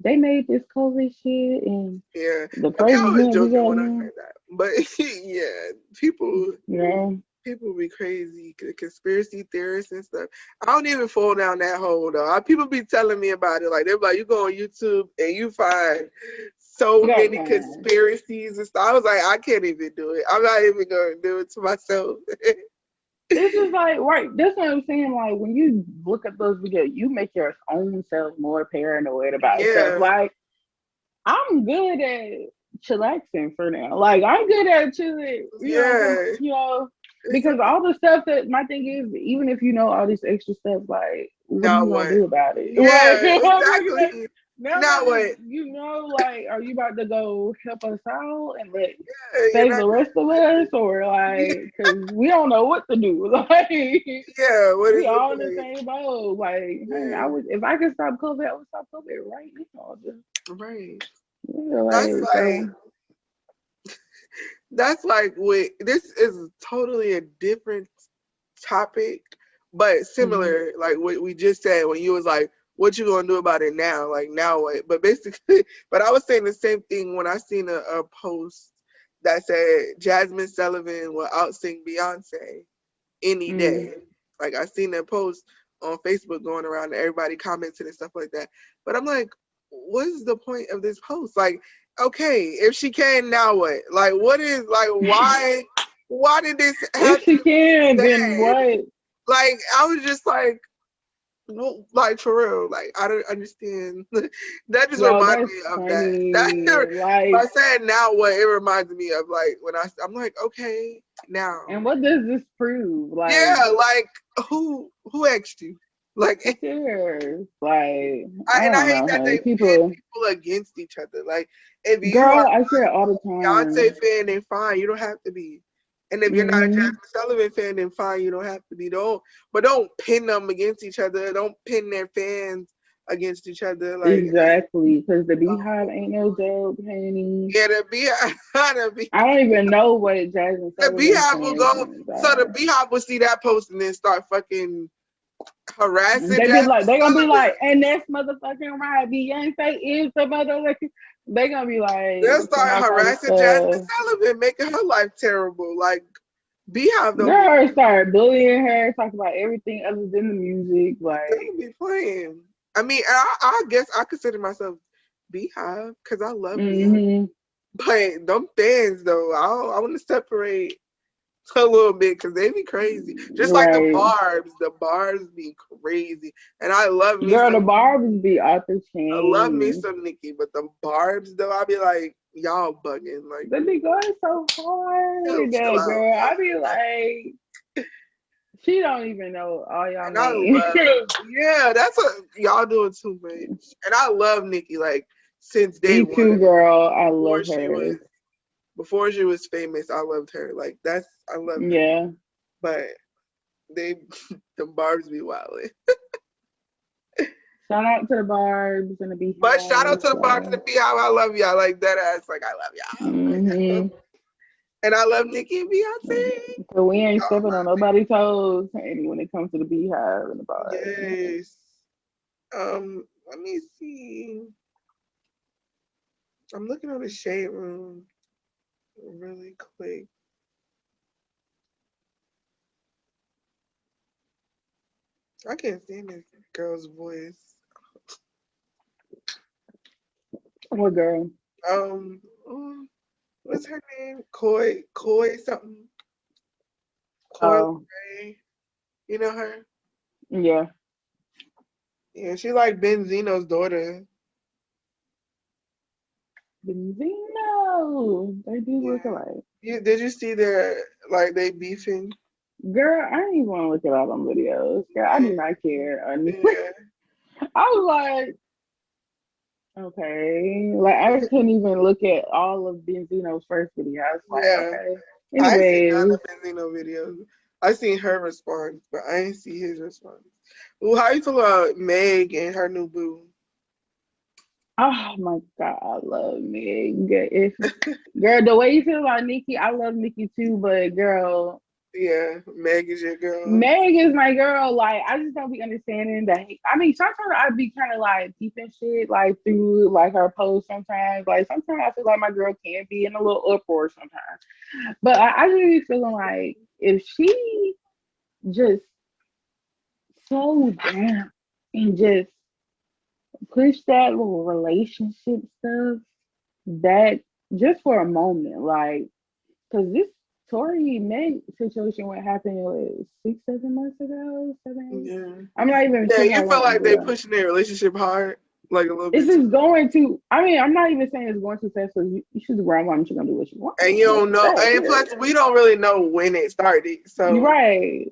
C: they made this COVID shit and
A: yeah.
C: the
A: I mean, I was
C: president we
A: joking
C: got
A: when I
C: now.
A: said that. But yeah, people
C: Yeah.
A: people be crazy, conspiracy theorists and stuff. I don't even fall down that hole though. People be telling me about it. Like they're like, you go on YouTube and you find so
C: Girl,
A: many
C: man.
A: conspiracies and stuff. I was like, I can't even do it. I'm not even gonna do it to myself.
C: It's just like, right, that's what I'm saying. Like, when you look at those videos, you make your own self more paranoid about stuff.
A: Yeah,
C: Like, I'm good at chillaxing for now. Like, I'm good at chilling,
A: yeah. It's
C: because all the stuff that my thing is, even if you know all this extra stuff, like, what are
A: now
C: you gonna
A: what?
C: do about it?
A: Yeah,
C: Right? I'm looking at
A: exactly.
C: now,
A: Now
C: like,
A: what?
C: like, are you about to go help us out and let
A: Yeah, you're
C: save
A: not
C: the rest of us, or
A: gonna.
C: like, because we don't know what to do. Like,
A: Yeah, what
C: we
A: is the
C: all in the
A: point?
C: same boat. Like, hey, I
A: Yeah,
C: would if I could stop COVID, I would stop COVID right now. Just
A: right. That's
C: like
A: like
C: so.
A: that's like with this is totally a different topic, but
C: Mhm.
A: similar. Like what we just said when you was like, "What you gonna do about it now?" Like now what? But basically, but I was saying the same thing when I seen a post that said Jasmine Sullivan will outsing Beyonce any
C: Mm.
A: day. Like I seen that post on Facebook going around and everybody commenting and stuff like that. But I'm like, what is the point of this post? Like, okay, if she can, now what? Like, what is like why did this
C: If
A: have
C: she
A: to be
C: can, then
A: said?
C: what?
A: Like I was just like, well, like for real, like I don't understand. That just
C: Yo,
A: reminded
C: that's
A: me of that.
C: funny.
A: That
C: Like,
A: by saying now what it reminds me of like when I'm like, okay, now.
C: and what does this prove? Like,
A: Yeah, like who asked you? Like,
C: who cares? Like, I
A: and I
C: don't
A: hate
C: know,
A: that they
C: honey.
A: pit
C: People,
A: people against each other. Like, if you are
C: girl, I say it all the
A: a Beyonce
C: time.
A: fan, then fine, you don't have to be. And if you're not a
C: Hmm.
A: Jasmine Sullivan fan, then fine, you don't have to be. Don't pin them against each other. Don't pin their fans against each other. Like,
C: Exactly, because the Beehive ain't no joke, honey.
A: yeah, the beehive,
C: I don't even know what Jasmine
A: the
C: Sullivan
A: beehive will
C: fans
A: go. So the
C: are.
A: beehive will see that post and then start fucking harassing
C: They be
A: Jasmine
C: like, they gonna be
A: Sullivan.
C: like, and that's motherfucking right. Beyonce is the motherfucking. They gonna be
A: They'll
C: like saying
A: start
C: all kind of
A: harassing Jasmine
C: stuff.
A: Sullivan, making her life terrible. Like Beehive don't be
C: Girl start bullying her, talk about everything other than the music.
A: they
C: Like,
A: don't be playing. I mean, I guess I consider myself Beehive because I love Beehive.
C: hmm
A: But them fans though, I want to separate a little bit because they be crazy. Just like
C: right.
A: the Barbs be crazy, and I love me
C: Girl,
A: some.
C: the Barbs be off the
A: I love me
C: chain.
A: some Nicki, but the Barbs though, I be like, y'all bugging. Like,
C: They be going so hard
A: yo,
C: in
A: chill
C: that
A: out.
C: girl.
A: Y'all
C: I be
A: chill out.
C: like, she don't even know all y'all
A: And I
C: names.
A: love, yeah, that's what y'all doing too much. And I love Nikki like since day
C: Me
A: one.
C: too, girl. I
A: Before
C: love
A: she was
C: her.
A: before she was famous, I loved her. Like I love her.
C: Yeah.
A: But they the Barbs be wildin'.
C: Shout out to the Barbs and the
A: But shout out
C: Beehive.
A: to the Barbs and
C: So,
A: the Beehive. I love y'all like that ass. Like I love y'all.
C: hmm
A: And I love Nikki and Beyonce.
C: so we ain't
A: Y'all
C: stepping
A: my
C: on nobody's toes and when it comes to the Beehive and the Barbs.
A: yes. Let me see. I'm looking on the shade room really quick. I can't stand this girl's voice.
C: What girl?
A: Um, oh, what's her name? Koi something. Koi
C: Oh,
A: Ray. You know her?
C: yeah.
A: Yeah, she like Benzino's daughter.
C: Benzino. They do look
A: Yeah.
C: alike.
A: Did you see their like they beefing?
C: Girl, I didn't even want to look at all them videos. Girl, I
A: Yeah,
C: do not care, honestly.
A: yeah.
C: I was like, Okay. Like I couldn't even look at all of Benzino's first video. I was like,
A: Yeah.
C: okay.
A: I ain't seen none
C: Anyways.
A: of Benzino videos. I seen her response, but I ain't see his response. Ooh, how you feel about Meg and her new boo?
C: Oh my God, I love Meg. If girl, the way you feel about Nikki, I love Nikki too, but girl,
A: Yeah, Meg is your girl.
C: Meg is my girl. Like, I just don't be understanding that. I mean, sometimes I be kind of like deep in shit, like through like her posts. Sometimes, like sometimes I feel like my girl can be in a little uproar sometimes. But I just be feeling like if she just slow down and just push that little relationship stuff, that just for a moment, like, because this Tory Meg situation, what happened was 6, 7 months ago, 7, 8.
A: Yeah.
C: I'm not even
A: Yeah,
C: sure
A: you
C: how
A: feel
C: long
A: like they
C: ago.
A: pushing their relationship hard, like a little
C: It's
A: bit too.
C: just going to. I mean, I'm not even saying it's going too fast. So she's a grown woman. She's gonna do what she wants.
A: And you don't know, and
C: Yeah.
A: plus we don't really know when it started.
C: You're
A: So,
C: right.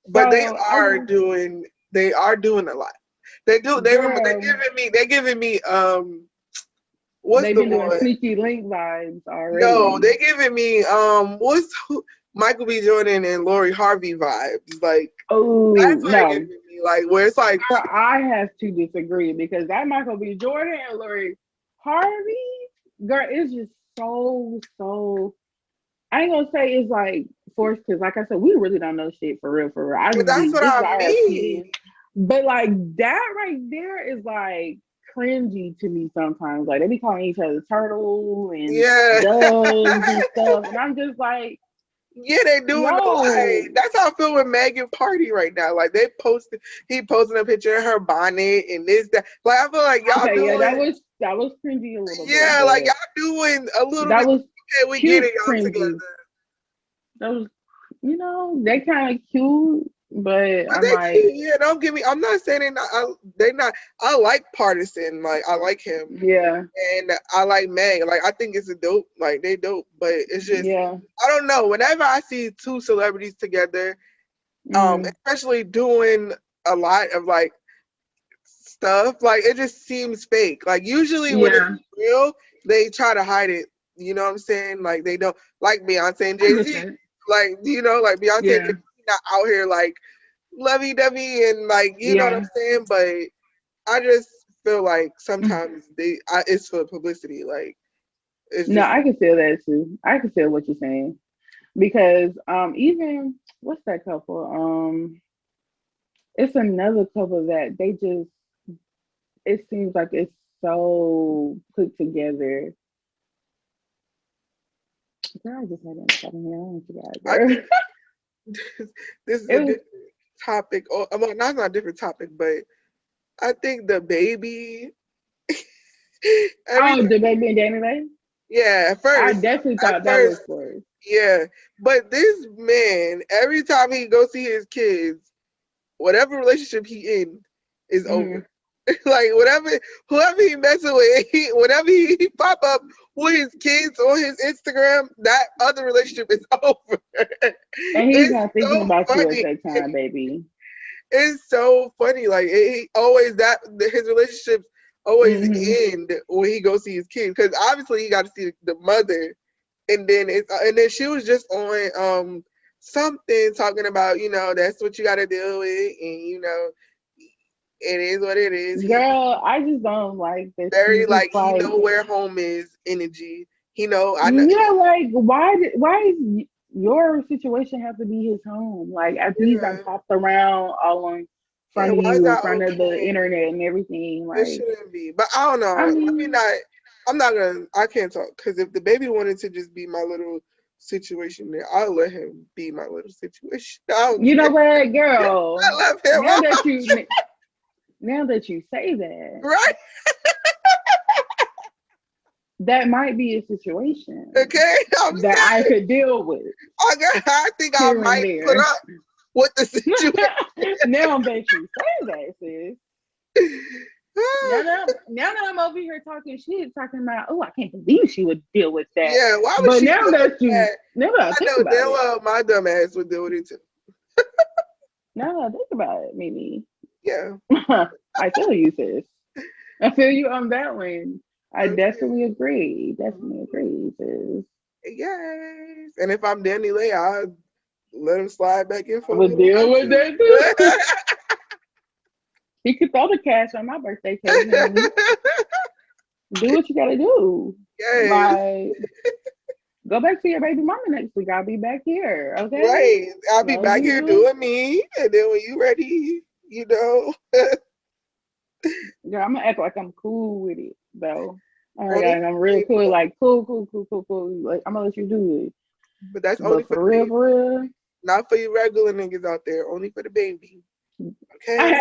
A: but they
C: So I
A: are
C: just,
A: doing, a lot. They do.
C: girl,
A: They're giving me. What's
C: they've
A: the
C: been doing
A: one?
C: sneaky link vibes
A: No,
C: already.
A: they giving me Michael B. Jordan and Lori Harvey vibes. Like
C: Oh
A: that's what they're
C: no,
A: giving me. Like where it's like,
C: girl, I have to disagree because that Michael B. Jordan and Lori Harvey, girl, is just so. I ain't gonna say it's like forced because, like I said, we really don't know shit for real. For real, I just
A: that's
C: be
A: what
C: this is
A: I
C: our
A: mean.
C: opinion. But like that right there is like cringy to me sometimes. Like they be calling each other turtle and
A: Yeah.
C: doves and stuff, and I'm just like,
A: Yeah, they doing a lot.
C: yo,
A: That's how I feel with Megan Party right now. Like he posted a picture of her bonnet and this, that. Like I feel like y'all
C: okay, yeah,
A: doing,
C: that was cringy a little bit,
A: yeah, like
C: but
A: y'all doing a little
C: that
A: bit.
C: was
A: Okay, we get
C: cute
A: it, y'all together.
C: cringy. That was, they kind of cute, but
A: But
C: I'm
A: they
C: like,
A: cute, yeah. Don't get me. I'm not saying they not. They not. I like Partisan. Like I like him,
C: yeah,
A: and I like Meg. Like I think it's a dope. Like they dope, but it's just
C: yeah,
A: I don't know. Whenever I see two celebrities together,
C: mm,
A: especially doing a lot of like stuff, like it just seems fake. Like usually when it's
C: yeah.
A: real, they try to hide it. You know what I'm saying? Like they don't like Beyonce and
C: I
A: Jay
C: get
A: Z.
C: that.
A: Like like Beyonce and
C: Yeah,
A: Jay Z not out here like lovey dovey and like you know what I'm
C: yeah.
A: saying. But I just feel like sometimes it's for publicity. Like it's
C: No,
A: just
C: I can feel that too. I can feel what you're saying because even what's that couple? It's another couple that they just it seems like it's so put together. Girl, I just had it in here. I don't forgot,
A: I
C: girl.
A: think this is
C: It
A: a
C: was
A: different topic. Or well, not a different topic, but I think the baby every
C: oh,
A: time,
C: the baby and Danny Lane.
A: yeah,
C: I definitely
A: at
C: thought that was
A: first,
C: for
A: yeah. But this man, every time he go see his kids, whatever relationship he in is
C: mm,
A: over. Like whoever he messing with, whenever he pop up with his kids on his Instagram, that other relationship is over.
C: and he's
A: It's
C: not thinking
A: so
C: about you at
A: funny.
C: that time, baby.
A: It's so funny. Like he always his relationships always
C: Hmm.
A: end when he goes see his kids because obviously he got to see the mother, and then she was just on something talking about that's what you got to deal with, and it is what it is. He
C: Girl, I just don't like that
A: very
C: she's just
A: like he
C: like,
A: know where home is energy. He know I know.
C: yeah, like why is your situation have to be his home? Like after he's done
A: Yeah,
C: popped around all in
A: yeah.
C: front of
A: Why is
C: you, in
A: that
C: front of the
A: okay?
C: internet and everything,
A: It
C: like
A: shouldn't be. But I don't
C: I
A: know. Let me
C: mean,
A: not. I'm not gonna. I can't talk because if the baby wanted to just be my little situation, then I'll let him be my little situation. I don't
C: you know
A: care.
C: what,
A: I
C: girl?
A: love him.
C: Now that you now that you say that,
A: Right?
C: that might be a situation
A: Okay. I'm
C: that I
A: saying.
C: could deal with
A: I think I
C: here and
A: might put
C: there.
A: up with the situation.
C: Now that you say that, sis. Now that I'm over here talking shit, talking about, oh, I can't believe she would deal with that.
A: Yeah. Why would
C: But
A: she deal with that?
C: now that I
A: I
C: think
A: know
C: about
A: damn
C: it,
A: well my dumb ass would deal with it too.
C: now that I think about it, maybe
A: Yeah.
C: I feel you, sis. I feel you on that one. I
A: Okay.
C: definitely agree. Definitely agree, sis.
A: Yes. And if I'm Danny Lay, I'll let him slide back in
C: I
A: for a
C: would
A: little
C: deal
A: while
C: with
A: too.
C: that too. He could throw the cash on my birthday cake, honey. Do what you gotta do.
A: Yes.
C: Like, go back to your baby mama next week. I'll be back here. Okay.
A: Right. I'll be
C: Love
A: back here
C: you.
A: doing me. And then when you ready, you know,
C: Girl, I'm gonna act like I'm cool with it though. Oh my
A: only
C: god,
A: for
C: I'm
A: the
C: real
A: baby
C: cool,
A: though.
C: like cool. Like I'm gonna let you do it.
A: But that's only
C: But
A: for the
C: for
A: baby.
C: real,
A: Not for you regular niggas out there. Only for the baby. Okay?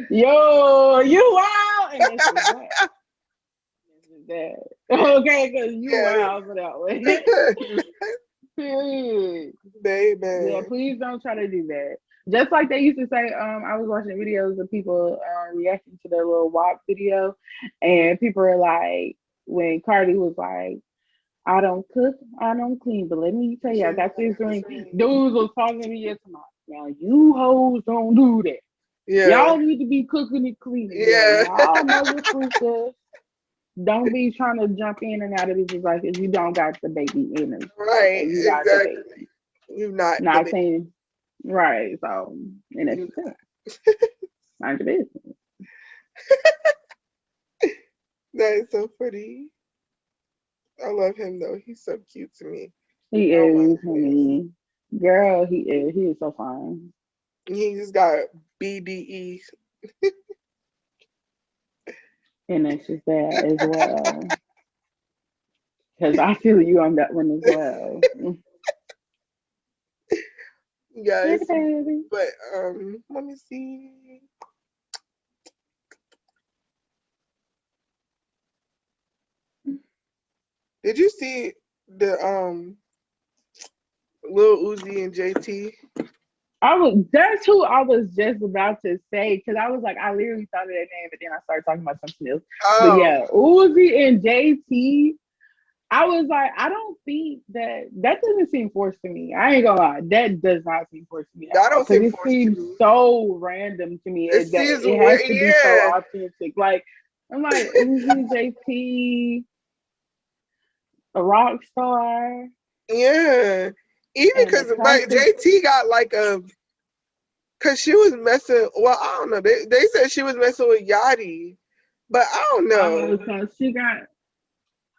C: yo, you wild, and this is that. This is that. Okay, because you
A: Yeah.
C: wild for that one. Period. Yeah,
A: Baby.
C: please don't try to do that. Just like they used to say, I was watching videos of people reacting to their little WAP video, and people are like, when Cardi was like, I don't cook, I don't clean, but let me tell you, I got this ring. Dudes was talking to me yesterday. Now, you hoes don't do that.
A: Yeah.
C: Y'all need to be cooking and cleaning. Yeah,
A: Yeah.
C: y'all motherfuckers. Don't be trying to jump in and out of this like if you don't got the baby energy. Okay,
A: Right.
C: you got the
A: Exactly.
C: baby.
A: You not the
C: Not
A: baby.
C: saying right. So and that's
A: You
C: just it. Mind your business.
A: That is so funny. I love him though. He's so cute to me.
C: He
A: Oh my
C: is,
A: goodness.
C: honey. Girl, he is. He is so fine.
A: He just got BDE.
C: And that's just that as well. Because I feel you on that one as well. Baby,
A: Yes.
C: baby.
A: But let me see. Did you see the Lil Uzi and JT?
C: That's who I was just about to say because I was like, I literally thought of that name, but then I started talking about something else. But
A: Oh,
C: yeah, Uzi and JT, I was like, I don't think that doesn't seem forced to me. I ain't gonna lie, that does not seem forced to me at
A: that
C: all
A: don't
C: because
A: seem
C: it
A: forced
C: seems
A: to.
C: so random to me.
A: It
C: That
A: seems
C: it has
A: weird.
C: to be so
A: Yeah.
C: authentic. Like I'm like Uzi, JT, a rock star,
A: Yeah. Even
C: and a
A: because like
C: toxic.
A: JT got like a, cause she was messing. Well, I don't know. They said she was messing with Yachty, but I don't know.
C: So she got.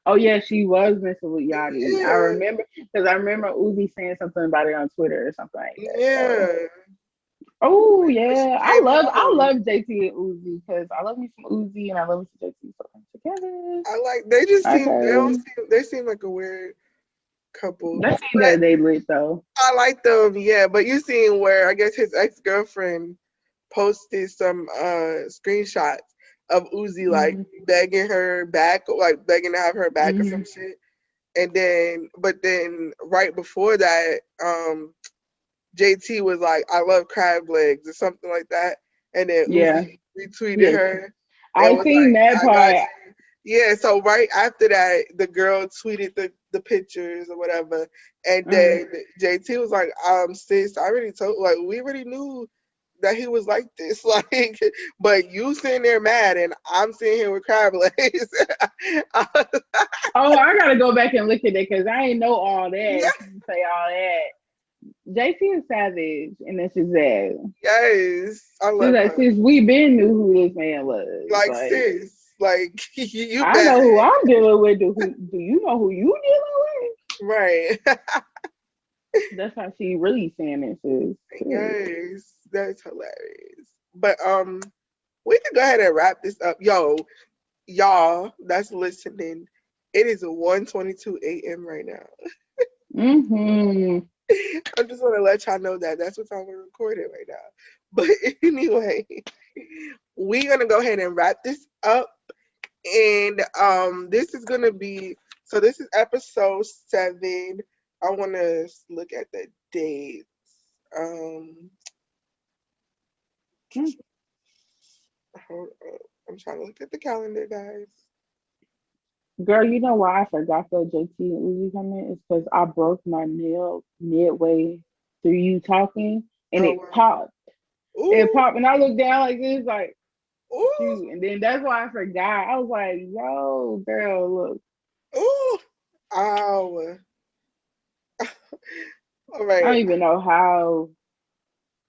C: Oh yeah, she was messing with Yachty. I
A: Yeah.
C: remember because I remember Uzi saying something about it on Twitter or something like that. So,
A: Yeah.
C: oh
A: When she
C: yeah,
A: came
C: I
A: home,
C: love JT and Uzi because I love me some Uzi and I love me some JT. So together,
A: I like. They just seem. They don't
C: okay.
A: seem. They seem like a weird couple.
C: That seems
A: But
C: that they lit though.
A: I like them. Yeah. But you seen where I guess his ex girlfriend posted some screenshots of Uzi like
C: Mm-hmm.
A: begging her back, like begging to have her back or
C: Mm-hmm.
A: some shit. And then, but then right before that, JT was like, "I love crab legs" or something like that, and then
C: Yeah.
A: Uzi retweeted
C: Yes.
A: her and
C: I
A: was
C: seen
A: like,
C: that
A: "I got
C: part.
A: you." Yeah, so right after that, the girl tweeted the pictures or whatever, and
C: Mm.
A: then JT was like, sis, I already told, like, we already knew that he was like this, like, but you sitting there mad, and I'm sitting here with crab legs."
C: Oh, I gotta go back and look at it because I ain't know all
A: Yeah,
C: that. You say all that. JT is savage, and that's just that.
A: yes, I
C: She's
A: love
C: like,
A: her.
C: since we been knew who this man was.
A: Like,
C: Like,
A: sis, like, you
C: I
A: bad.
C: know who I'm dealing with. Do you know who you dealing
A: Right.
C: with? That's how she really saying it, sis. Period.
A: Yes, that's hilarious. But we can go ahead and wrap this up. Yo, y'all that's listening, it is 1:22 a.m. right now.
C: Mm-hmm.
A: I just want to let y'all know that that's what time we're recording right now. But anyway, we're gonna go ahead and wrap this up. And this is gonna be, so this is episode 7. I wanna look at the dates. Um hold up. I'm trying to look at the calendar, guys.
C: Girl, you know why I forgot the JT and Uzi comment? It's because I broke my nail midway through you talking, and
A: Oh
C: it
A: wow.
C: popped. It
A: Ooh,
C: popped, and I looked down like this, like.
A: Ooh.
C: Shoot. And then that's why I forgot. I was like, yo, girl, look.
A: Ooh. Ow. All
C: I
A: right.
C: don't even know how,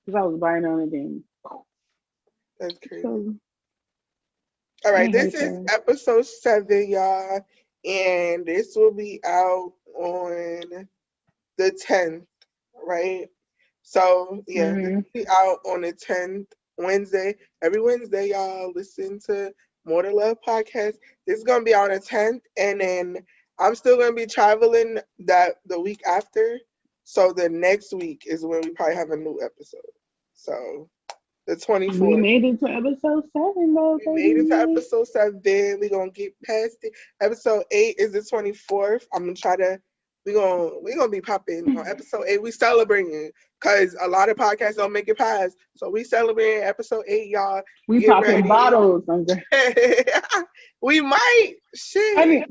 C: because I was biting on it then.
A: That's crazy.
C: So,
A: All
C: I
A: right. This
C: hate
A: is
C: that.
A: episode 7, y'all. And this will be out on the 10th, right? So, yeah, this will be out on the 10th, Wednesday. Every Wednesday, y'all listen to More to Love podcast. This is going to be on the 10th. And then I'm still going to be traveling the week after. So the next week is when we probably have a new episode. So the 24th.
C: We made it to episode 7, though.
A: We made it to episode 7. We're going to get past it. Episode 8 is the 24th. I'm going to try to, we're gonna be popping on episode 8. We celebrating because a lot of podcasts don't make it past. So we celebrating episode 8, y'all.
C: We
A: Get
C: popping
A: ready.
C: bottles.
A: We might. Shit.
C: I mean,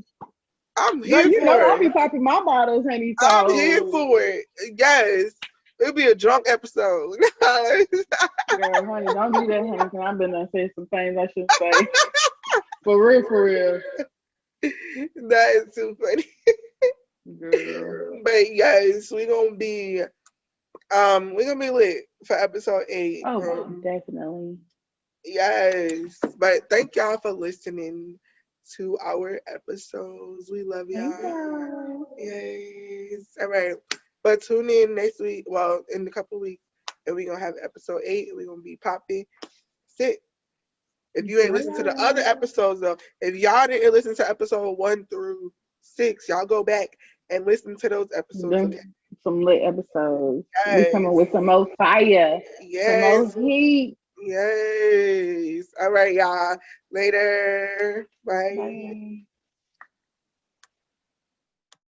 A: I'm here
C: you
A: for
C: know,
A: it.
C: I'll be popping my bottles, honey. So.
A: I'm here for it. Yes. It'll be a drunk episode.
C: Girl, honey, don't do that, honey, because I've been done saying some things I shouldn't say. For real, for real.
A: That is too funny.
C: Girl.
A: But yes, we're gonna be lit for episode 8.
C: Oh, definitely.
A: Yes. But thank y'all for listening to our episodes. We love y'all. Yes. All right. But tune in next week, well, in a couple of weeks, and we're gonna have episode 8, and we're gonna be popping. Sit. If you ain't listened to the other episodes though, if y'all didn't listen to episode 1 through 6, y'all go back and listen to those episodes.
C: Some lit episodes.
A: Yes.
C: We coming with some more fire.
A: Yes.
C: Some more heat.
A: Yes. All right, y'all. Later. Bye.
C: Bye.